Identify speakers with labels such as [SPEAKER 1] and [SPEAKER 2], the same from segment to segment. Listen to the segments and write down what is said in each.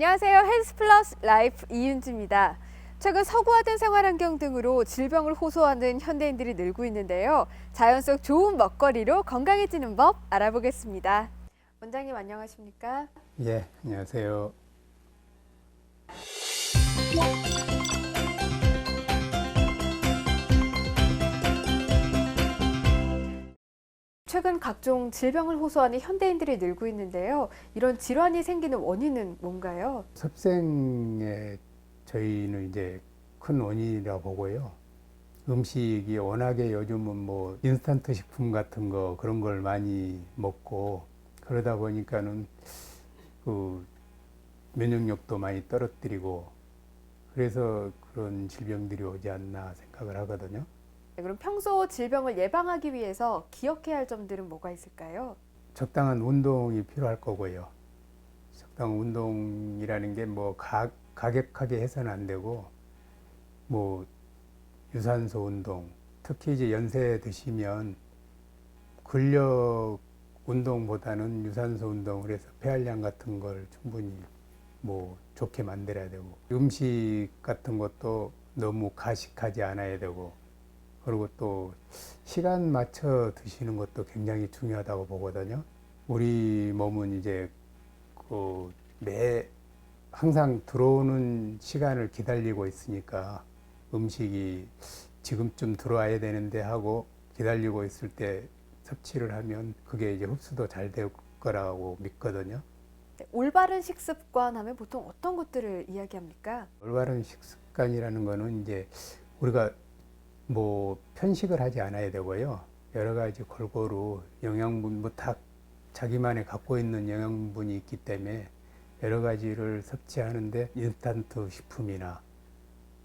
[SPEAKER 1] 안녕하세요. 헬스플러스 라이프 이윤주입니다. 최근 서구화된 생활환경 등으로 질병을 호소하는 현대인들이 늘고 있는데요. 자연 속 좋은 먹거리로 건강해지는 법 알아보겠습니다. 원장님 안녕하십니까?
[SPEAKER 2] 예, 안녕하세요.
[SPEAKER 1] 최근 각종 질병을 호소하는 현대인들이 늘고 있는데요. 이런 질환이 생기는 원인은 뭔가요?
[SPEAKER 2] 섭생에 저희는 이제 큰 원인이라 보고요. 음식이 워낙에 요즘은 뭐 인스턴트 식품 같은 거 그런 걸 많이 먹고 그러다 보니까는 그 면역력도 많이 떨어뜨리고 그래서 그런 질병들이 오지 않나 생각을 하거든요.
[SPEAKER 1] 네, 그럼 평소 질병을 예방하기 위해서 기억해야 할 점들은 뭐가 있을까요?
[SPEAKER 2] 적당한 운동이 필요할 거고요. 적당한 운동이라는 게 뭐 가격하게 해서는 안 되고 뭐 유산소 운동, 특히 이제 연세 드시면 근력 운동보다는 유산소 운동을 해서 폐활량 같은 걸 충분히 뭐 좋게 만들어야 되고 음식 같은 것도 너무 가식하지 않아야 되고 그리고 또 시간 맞춰 드시는 것도 굉장히 중요하다고 보거든요. 우리 몸은 이제 매 항상 들어오는 시간을 기다리고 있으니까 음식이 지금쯤 들어와야 되는데 하고 기다리고 있을 때 섭취를 하면 그게 이제 흡수도 잘 될 거라고 믿거든요.
[SPEAKER 1] 네, 올바른 식습관 하면 보통 어떤 것들을 이야기합니까?
[SPEAKER 2] 올바른 식습관이라는 거는 이제 우리가 뭐 편식을 하지 않아야 되고요. 여러 가지 골고루 영양분 뭐 다 자기만의 갖고 있는 영양분이 있기 때문에 여러 가지를 섭취하는데 인스턴트 식품이나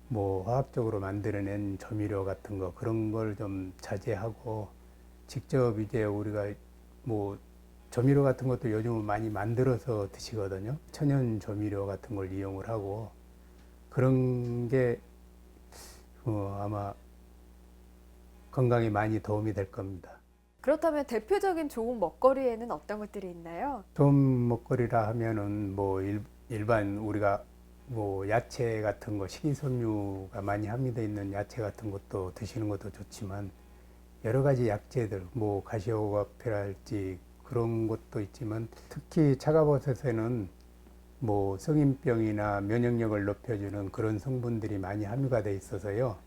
[SPEAKER 2] 뭐 화학적으로 만들어낸 조미료 같은 거 그런 걸 좀 자제하고 직접 이제 우리가 뭐 조미료 같은 것도 요즘은 많이 만들어서 드시거든요. 천연 조미료 같은 걸 이용을 하고 그런 게 아마 건강에 많이 도움이 될 겁니다.
[SPEAKER 1] 그렇다면 대표적인 좋은 먹거리에는 어떤 것들이 있나요?
[SPEAKER 2] 좋은 먹거리라 하면은 뭐 일반 우리가 뭐 야채 같은 거 식이섬유가 많이 함유되어 있는 야채 같은 것도 드시는 것도 좋지만 여러 가지 약재들 뭐 가시오와피랄지 그런 것도 있지만 특히 차가버섯에는 뭐 성인병이나 면역력을 높여주는 그런 성분들이 많이 함유가 돼 있어서요.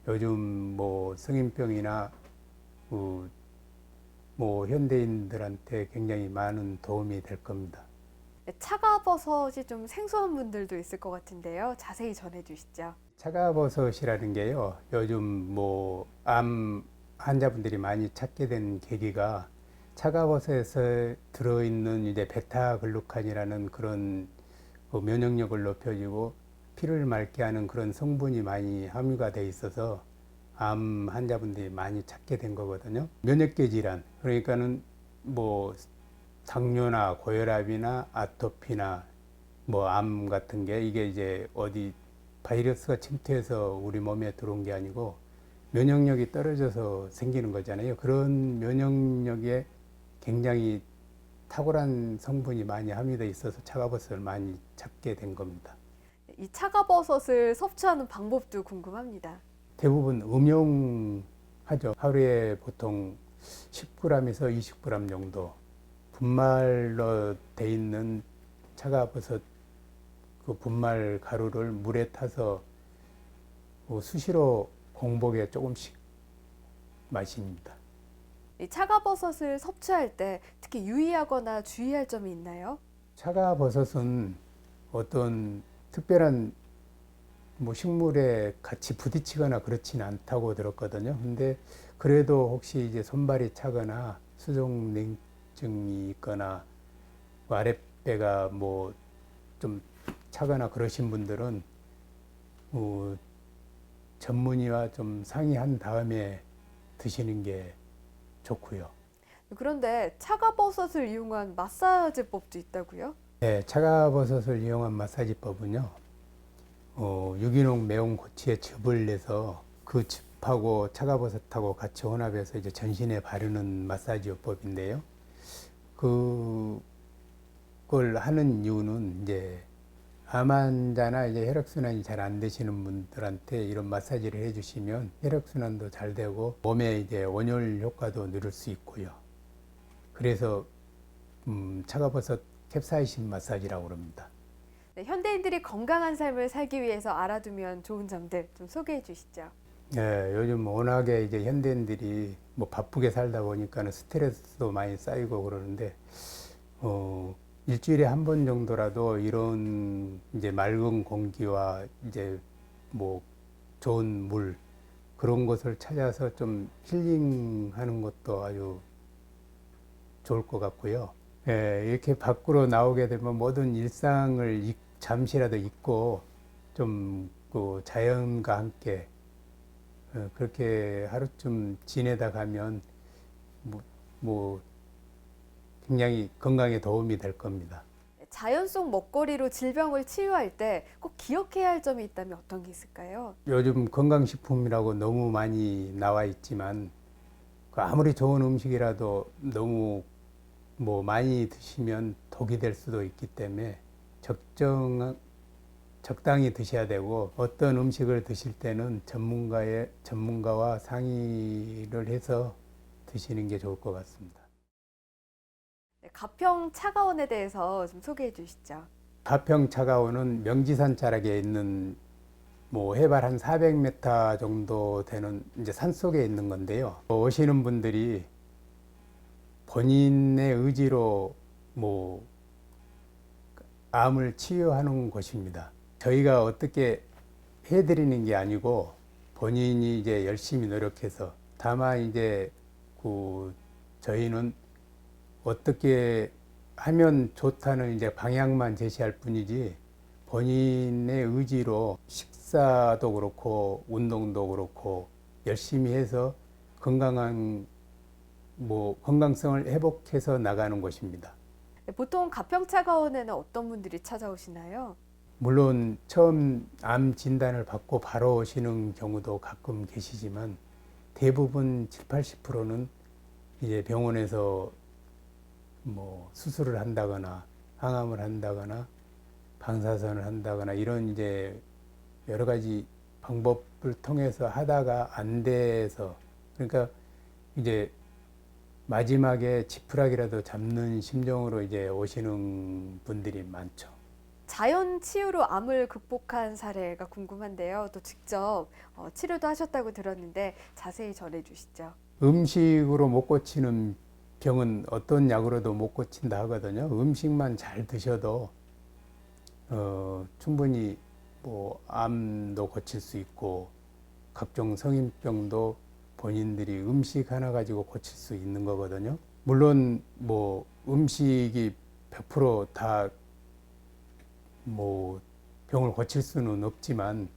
[SPEAKER 2] 요즘 뭐 성인병이나 뭐 현대인들한테 굉장히 많은 도움이 될 겁니다.
[SPEAKER 1] 네, 차가버섯이 좀 생소한 분들도 있을 것 같은데요. 자세히 전해주시죠.
[SPEAKER 2] 차가버섯이라는 게요. 요즘 뭐 암 환자분들이 많이 찾게 된 계기가 차가버섯에 들어있는 이제 베타글루칸이라는 그런 면역력을 높여주고 피를 맑게 하는 그런 성분이 많이 함유가 돼 있어서 암 환자분들이 많이 찾게 된 거거든요. 면역계 질환 그러니까는 뭐 당뇨나 고혈압이나 아토피나 뭐 암 같은 게 이게 이제 어디 바이러스가 침투해서 우리 몸에 들어온 게 아니고 면역력이 떨어져서 생기는 거잖아요. 그런 면역력에 굉장히 탁월한 성분이 많이 함유되어 있어서 차가버섯을 많이 찾게 된 겁니다.
[SPEAKER 1] 이 차가버섯을 섭취하는 방법도 궁금합니다.
[SPEAKER 2] 대부분 음용하죠. 하루에 보통 10g에서 20g 정도 분말로 돼 있는 차가버섯 그 분말 가루를 물에 타서 수시로 공복에 조금씩 마십니다.
[SPEAKER 1] 이 차가버섯을 섭취할 때 특히 유의하거나 주의할 점이 있나요?
[SPEAKER 2] 차가버섯은 어떤 특별한 뭐 식물에 같이 부딪히거나 그렇지는 않다고 들었거든요. 근데 그래도 혹시 이제 손발이 차거나 수족냉증이 있거나 뭐 아랫배가 뭐 좀 차거나 그러신 분들은 전문의와 좀 상의한 다음에 드시는 게 좋고요.
[SPEAKER 1] 그런데 차가버섯을 이용한 마사지법도 있다고요?
[SPEAKER 2] 네, 차가버섯을 이용한 마사지법은요. 유기농 매운고추의 즙을 내서 그 즙하고 차가버섯하고 같이 혼합해서 이제 전신에 바르는 마사지요법인데요. 그걸 하는 이유는 이제 암 환자나 이제 혈액순환이 잘 안 되시는 분들한테 이런 마사지를 해주시면 혈액순환도 잘 되고 몸에 이제 온열 효과도 누릴 수 있고요. 그래서 차가버섯 캡사이신 마사지라고 그럽니다.
[SPEAKER 1] 네, 현대인들이 건강한 삶을 살기 위해서 알아두면 좋은 점들 좀 소개해 주시죠.
[SPEAKER 2] 네, 요즘 워낙에 이제 현대인들이 뭐 바쁘게 살다 보니까는 스트레스도 많이 쌓이고 그러는데, 일주일에 한 번 정도라도 이런 이제 맑은 공기와 이제 뭐 좋은 물, 그런 곳을 찾아서 좀 힐링하는 것도 아주 좋을 것 같고요. 예, 이렇게 밖으로 나오게 되면 모든 일상을 잠시라도 잊고 좀 그 자연과 함께 그렇게 하루쯤 지내다 가면 뭐 굉장히 건강에 도움이 될 겁니다.
[SPEAKER 1] 자연 속 먹거리로 질병을 치유할 때 꼭 기억해야 할 점이 있다면 어떤 게 있을까요?
[SPEAKER 2] 요즘 건강식품이라고 너무 많이 나와 있지만 그 아무리 좋은 음식이라도 너무 뭐 많이 드시면 독이 될 수도 있기 때문에 적당히 드셔야 되고, 어떤 음식을 드실 때는 전문가와 상의를 해서 드시는 게 좋을 것 같습니다.
[SPEAKER 1] 네, 가평 차가원에 대해서 좀 소개해 주시죠.
[SPEAKER 2] 가평 차가원은 명지산 자락에 있는 뭐 해발 한 400m 정도 되는 이제 산 속에 있는 건데요. 오시는 분들이 본인의 의지로 뭐 암을 치유하는 곳입니다. 저희가 어떻게 해드리는 게 아니고 본인이 이제 열심히 노력해서, 다만 이제 저희는 어떻게 하면 좋다는 이제 방향만 제시할 뿐이지, 본인의 의지로 식사도 그렇고 운동도 그렇고 열심히 해서 건강성을 회복해서 나가는 곳입니다.
[SPEAKER 1] 네, 보통 가평 차가원에는 어떤 분들이 찾아오시나요?
[SPEAKER 2] 물론 처음 암 진단을 받고 바로 오시는 경우도 가끔 계시지만 대부분 7, 80%는 이제 병원에서 뭐 수술을 한다거나 항암을 한다거나 방사선을 한다거나 이런 이제 여러 가지 방법을 통해서 하다가 안 돼서, 그러니까 이제 마지막에 지푸라기라도 잡는 심정으로 이제 오시는 분들이 많죠.
[SPEAKER 1] 자연 치유로 암을 극복한 사례가 궁금한데요. 또 직접 치료도 하셨다고 들었는데 자세히 전해 주시죠.
[SPEAKER 2] 음식으로 못 고치는 병은 어떤 약으로도 못 고친다 하거든요. 음식만 잘 드셔도 충분히 뭐 암도 고칠 수 있고 각종 성인병도 본인들이 음식 하나 가지고 고칠 수 있는 거거든요. 물론 뭐 음식이 100%다 뭐 병을 고칠 수는 없지만,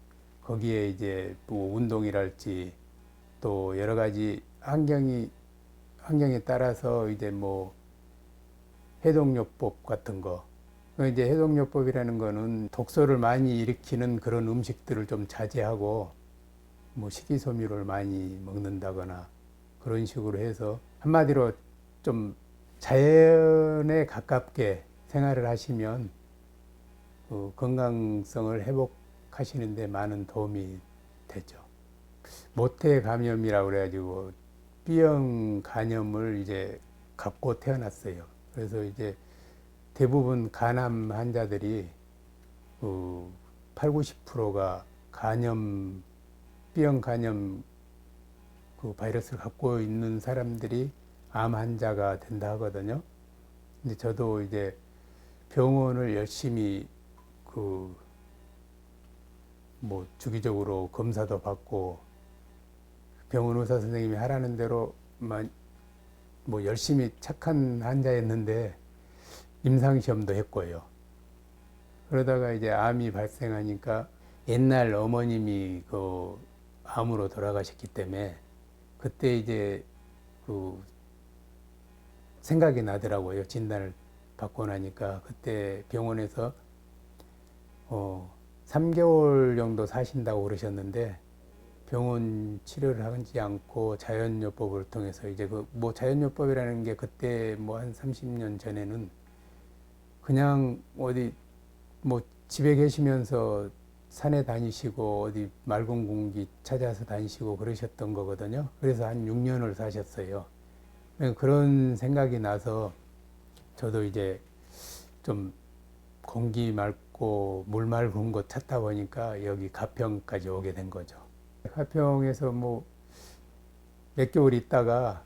[SPEAKER 2] 거기에 이제 뭐 운동이랄지 또 여러 가지 환경에 따라서 이제 뭐 해독요법 같은 거, 이제 해독요법이라는 거는 독소를 많이 일으키는 그런 음식들을 좀 자제하고 뭐 식이섬유를 많이 먹는다거나 그런 식으로 해서, 한마디로 좀 자연에 가깝게 생활을 하시면 그 건강성을 회복하시는 데 많은 도움이 되죠. 모태 감염이라고 그래가지고 B형 간염을 이제 갖고 태어났어요. 그래서 이제 대부분 간암 환자들이 8, 90%가 B형 간염 그 바이러스를 갖고 있는 사람들이 암 환자가 된다 하거든요. 근데 저도 이제 병원을 열심히 뭐 주기적으로 검사도 받고 병원 의사 선생님이 하라는 대로만 뭐 열심히 착한 환자였는데 임상시험도 했고요. 그러다가 이제 암이 발생하니까 옛날 어머님이 그 암으로 돌아가셨기 때문에 그때 이제 그 생각이 나더라고요. 진단을 받고 나니까 그때 병원에서 3개월 정도 사신다고 그러셨는데, 병원 치료를 하지 않고 자연요법을 통해서 이제 뭐 자연요법이라는 게 그때 뭐 한 30년 전에는 그냥 어디 뭐 집에 계시면서 산에 다니시고 어디 맑은 공기 찾아서 다니시고 그러셨던 거거든요. 그래서 한 6년을 사셨어요. 그런 생각이 나서 저도 이제 좀 공기 맑고 물 맑은 곳 찾다 보니까 여기 가평까지 오게 된 거죠. 가평에서 뭐 몇 개월 있다가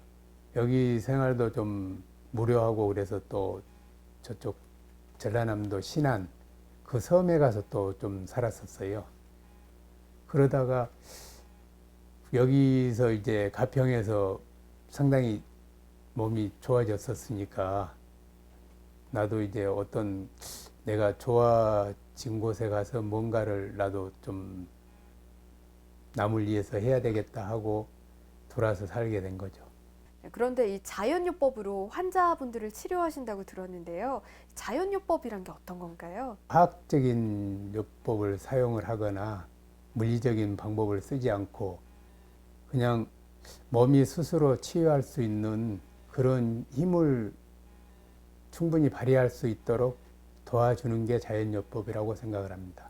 [SPEAKER 2] 여기 생활도 좀 무료하고 그래서 또 저쪽 전라남도 신안 그 섬에 가서 또 좀 살았었어요. 그러다가 여기서 이제 가평에서 상당히 몸이 좋아졌었으니까 나도 이제 어떤 내가 좋아진 곳에 가서 뭔가를 나도 좀 남을 위해서 해야 되겠다 하고 돌아서 살게 된 거죠.
[SPEAKER 1] 그런데 이 자연요법으로 환자분들을 치료하신다고 들었는데요. 자연요법이란 게 어떤 건가요?
[SPEAKER 2] 과학적인 요법을 사용을 하거나 물리적인 방법을 쓰지 않고 그냥 몸이 스스로 치유할 수 있는 그런 힘을 충분히 발휘할 수 있도록 도와주는 게 자연요법이라고 생각을 합니다.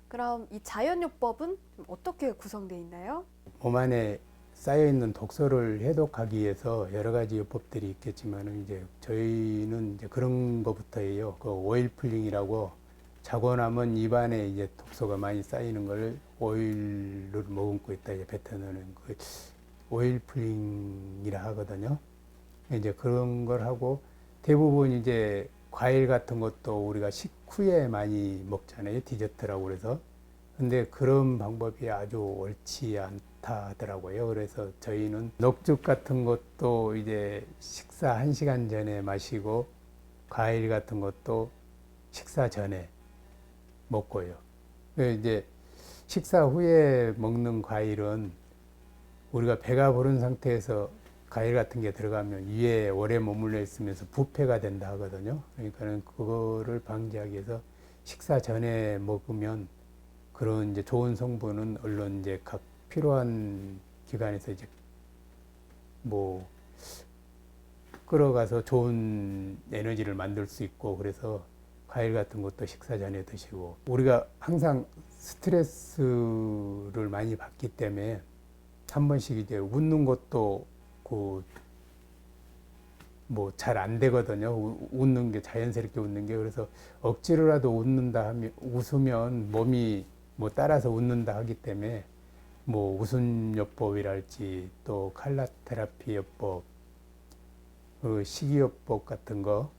[SPEAKER 1] 그럼 이 자연요법은 어떻게 구성되어 있나요?
[SPEAKER 2] 몸 안에 쌓여있는 독소를 해독하기 위해서 여러 가지 요법들이 있겠지만 이제 저희는 이제 그런 것부터예요. 그 오일 풀링이라고 자고 나면 입안에 이제 독소가 많이 쌓이는 걸 오일을 머금고 있다 이제 뱉어내는 그 오일 풀링이라 하거든요. 이제 그런 걸 하고 대부분 이제 과일 같은 것도 우리가 식후에 많이 먹잖아요. 디저트라고 그래서. 근데 그런 방법이 아주 옳지 않다 하더라고요. 그래서 저희는 녹즙 같은 것도 이제 식사 1시간 전에 마시고 과일 같은 것도 식사 전에 먹고요. 이제 식사 후에 먹는 과일은 우리가 배가 부른 상태에서 과일 같은 게 들어가면 위에 오래 머물러 있으면서 부패가 된다 하거든요. 그러니까는 그거를 방지하기 위해서 식사 전에 먹으면 그런 이제 좋은 성분은 얼른 이제 각 필요한 기관에서 이제 뭐 끌어가서 좋은 에너지를 만들 수 있고 그래서 과일 같은 것도 식사 전에 드시고 우리가 항상 스트레스를 많이 받기 때문에 한 번씩 이제 웃는 것도 그 뭐 잘 안 되거든요. 웃는 게 자연스럽게 웃는 게 그래서 억지로라도 웃는다 하면 웃으면 몸이 뭐 따라서 웃는다 하기 때문에 뭐 웃음요법이랄지 또 칼라 테라피 요법, 그 식이요법 같은 거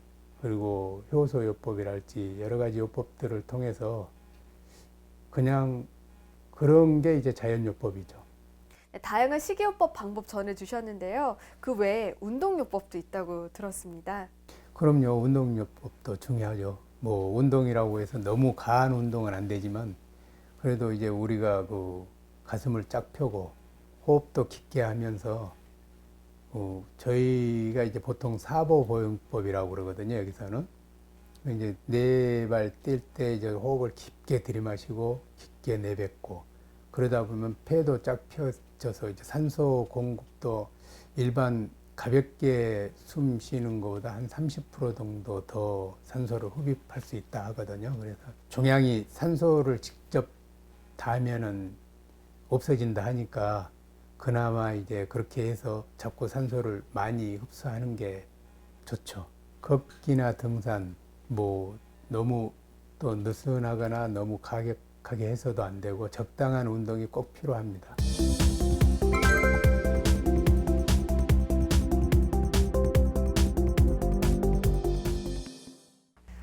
[SPEAKER 2] 그리고 효소요법이랄지 여러 가지 요법들을 통해서 그냥 그런 게 이제 자연요법이죠.
[SPEAKER 1] 다양한 식이요법 방법 전해주셨는데요. 그 외에 운동요법도 있다고 들었습니다.
[SPEAKER 2] 그럼요. 운동요법도 중요하죠. 뭐 운동이라고 해서 너무 과한 운동은 안 되지만 그래도 이제 우리가 그 가슴을 쫙 펴고 호흡도 깊게 하면서 저희가 이제 보통 사보보용법이라고 그러거든요. 여기서는 이제 네 발 뛸 때 이제 호흡을 깊게 들이마시고 깊게 내뱉고 그러다 보면 폐도 쫙 펴져서 이제 산소 공급도 일반 가볍게 숨 쉬는 것보다 한 30% 정도 더 산소를 흡입할 수 있다 하거든요. 그래서 종양이 산소를 직접 닿으면은 없어진다 하니까 그나마 이제 그렇게 해서 자꾸 산소를 많이 흡수하는 게 좋죠. 걷기나 등산 뭐 너무 또 느슨하거나 너무 가격하게 해서도 안 되고 적당한 운동이 꼭 필요합니다.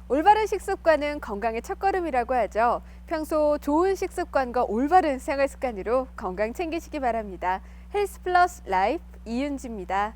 [SPEAKER 1] 올바른 식습관은 건강의 첫걸음이라고 하죠. 평소 좋은 식습관과 올바른 생활 습관으로 건강 챙기시기 바랍니다. 헬스 플러스 라이프 이윤지입니다.